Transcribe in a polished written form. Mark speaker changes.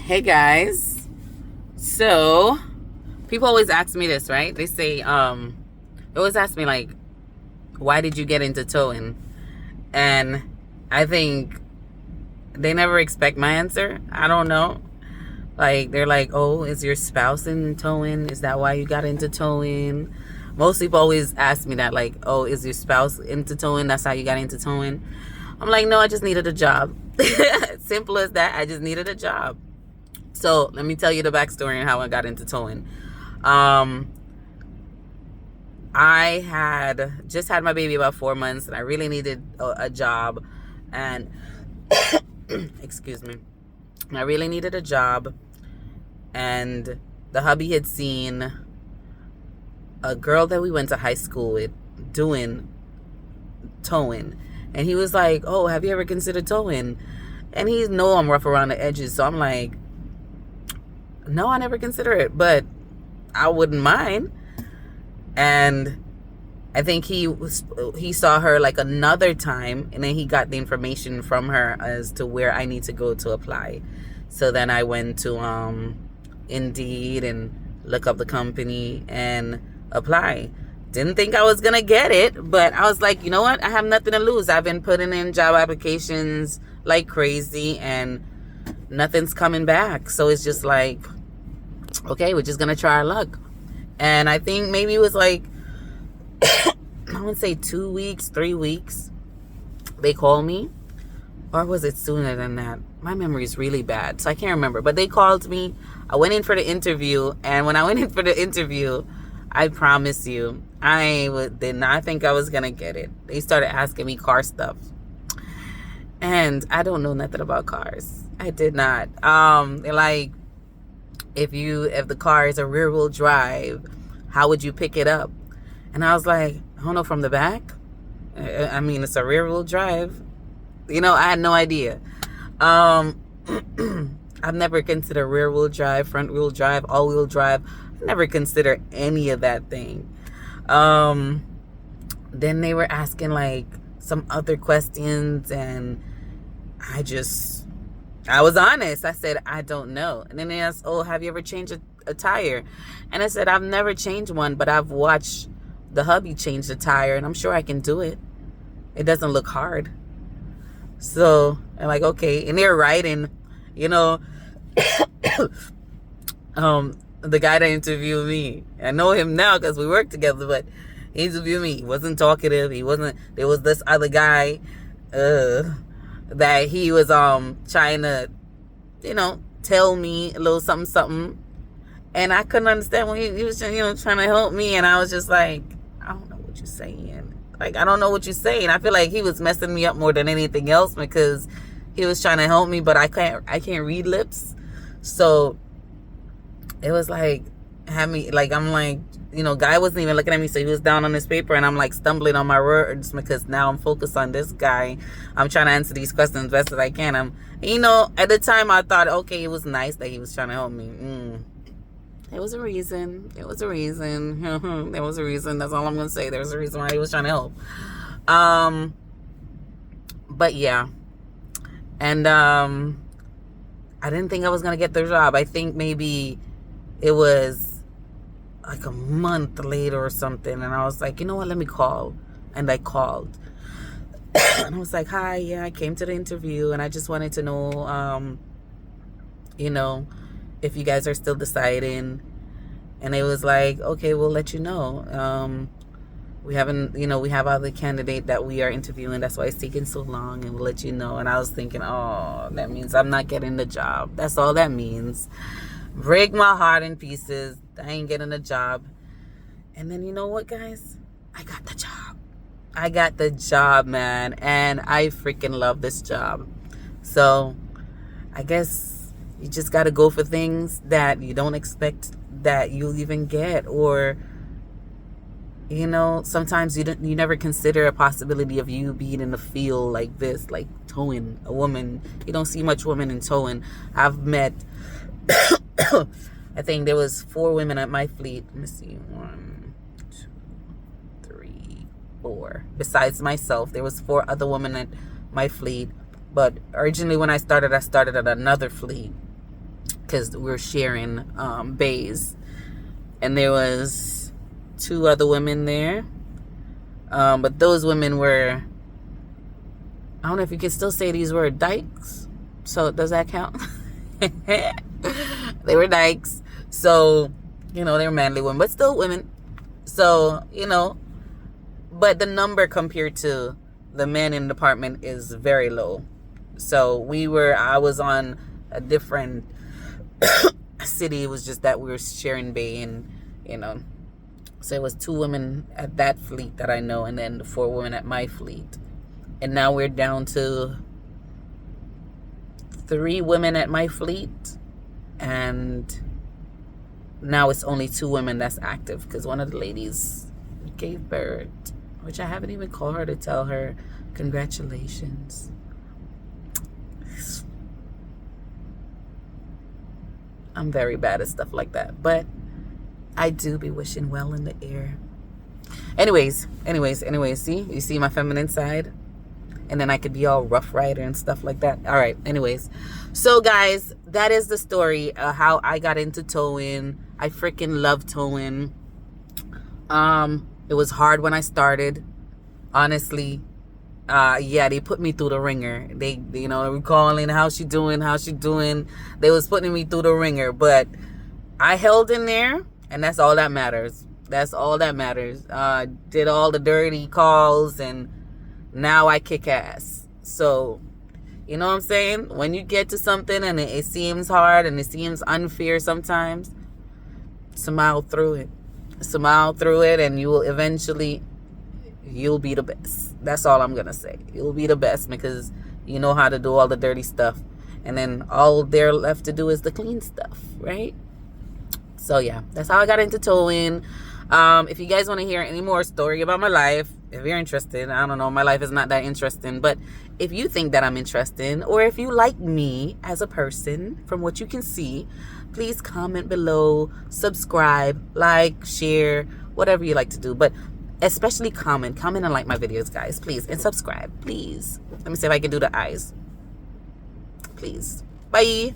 Speaker 1: Hey guys. So people always ask me this, right? They say, they always ask me like, why did you get into towing? And I think they never expect my answer. I don't know. Like they're like, oh, is your spouse in towing? Is that why you got into towing? Most people always ask me that, like, oh, is your spouse into towing? That's how you got into towing. I'm like, no, I just needed a job. Simple as that. I just needed a job. So let me tell you the backstory and how I got into towing. Um, I had just had my baby about 4 months, and I really needed a job. And excuse me, I really needed a job. And the hubby had seen a girl that we went to high school with doing towing, and he was like, "Oh, have you ever considered towing?" And he know I'm rough around the edges, so I'm like, no, I never consider it, but I wouldn't mind. And I think he saw her like another time, and then he got the information from her as to where I need to go to apply. So then I went to Indeed and look up the company and apply. Didn't think I was gonna get it, but I was like, you know what? I have nothing to lose. I've been putting in job applications like crazy, and nothing's coming back. So it's just like, okay, we're just gonna try our luck. And I think maybe it was like I would say 2 weeks, 3 weeks, they called me. Or was it sooner than that? My memory is really bad, so I can't remember. But they called me. I went in for the interview, and when I went in for the interview, I promise you, did not think I was gonna get it. They started asking me car stuff, and I don't know nothing about cars. I did not. They're like, if the car is a rear wheel drive, how would you pick it up? And I was like, I don't know, from the back. I mean, it's a rear wheel drive. I had no idea. I've never considered rear wheel drive, front wheel drive, all wheel drive. I never considered any of that thing. Then they were asking like some other questions, and I was honest. I said, I don't know. And then they asked, oh, have you ever changed a tire? And I said, I've never changed one, but I've watched the hubby change the tire, and I'm sure I can do it. It doesn't look hard. So I'm like, okay. And they're right. And, the guy that interviewed me, I know him now because we work together, but he interviewed me. He wasn't talkative. There was this other guy, that he was trying to tell me a little something something, and I couldn't understand when he was trying to help me, and I was just like, I don't know what you're saying. Like, I don't know what you're saying. I feel like he was messing me up more than anything else, because he was trying to help me, but I can't read lips. So it was like, had me like, I'm like, guy wasn't even looking at me, so he was down on his paper, and I'm like stumbling on my words because now I'm focused on this guy. I'm trying to answer these questions best as I can. At the time I thought, okay, it was nice that he was trying to help me. It was a reason. There was a reason. That's all I'm gonna say. There was a reason why he was trying to help. But yeah, and I didn't think I was gonna get the job. I think maybe it was like a month later or something, and I was like, you know what, let me call. And I called. And I was like, hi, yeah, I came to the interview, and I just wanted to know, if you guys are still deciding. And it was like, okay, we'll let you know. We have other candidate that we are interviewing. That's why it's taking so long, and we'll let you know. And I was thinking, oh, that means I'm not getting the job. That's all that means. Break my heart in pieces. I ain't getting a job. And then, you know what, guys? I got the job. I got the job, man. And I freaking love this job. So I guess you just got to go for things that you don't expect that you'll even get. Or, sometimes you never consider a possibility of you being in a field like this, like towing a woman. You don't see much women in towing. I've met I think there was 4 women at my fleet. Let me see. 1, 2, 3, 4. Besides myself, there was 4 other women at my fleet. But originally when I started at another fleet. because we're sharing bays, and there was 2 other women there, but those women were, I don't know if you can still say these words, dykes. So does that count? They were dykes. So, they were manly women, but still women. So, but the number compared to the men in the department is very low. So I was on a different city. It was just that we were sharing bay, and, so it was 2 women at that fleet that I know, and then 4 women at my fleet. And now we're down to 3 women at my fleet, and now it's only 2 women that's active because one of the ladies gave birth, which I haven't even called her to tell her congratulations. I'm very bad at stuff like that, but I do be wishing well in the air. Anyways, see? You see my feminine side? And then I could be all Rough Rider and stuff like that. All right, anyways. So, guys, that is the story how I got into towing. I freaking love towing. It was hard when I started. Honestly. They put me through the ringer. They were calling, how's she doing? They was putting me through the ringer. But I held in there, and that's all that matters. Did all the dirty calls, and now I kick ass. So, you know what I'm saying? When you get to something and it seems hard and it seems unfair sometimes, smile through it. And you will eventually, you'll be the best. That's all I'm going to say. You'll be the best because you know how to do all the dirty stuff. And then all they're left to do is the clean stuff, right? So, yeah, that's how I got into towing. If you guys want to hear any more story about my life, if you're interested, I don't know, my life is not that interesting, but if you think that I'm interesting, or if you like me as a person from what you can see, please comment below, subscribe, like, share, whatever you like to do, but especially comment and like my videos, guys, please, and subscribe, please. Let me see if I can do the eyes, please. Bye.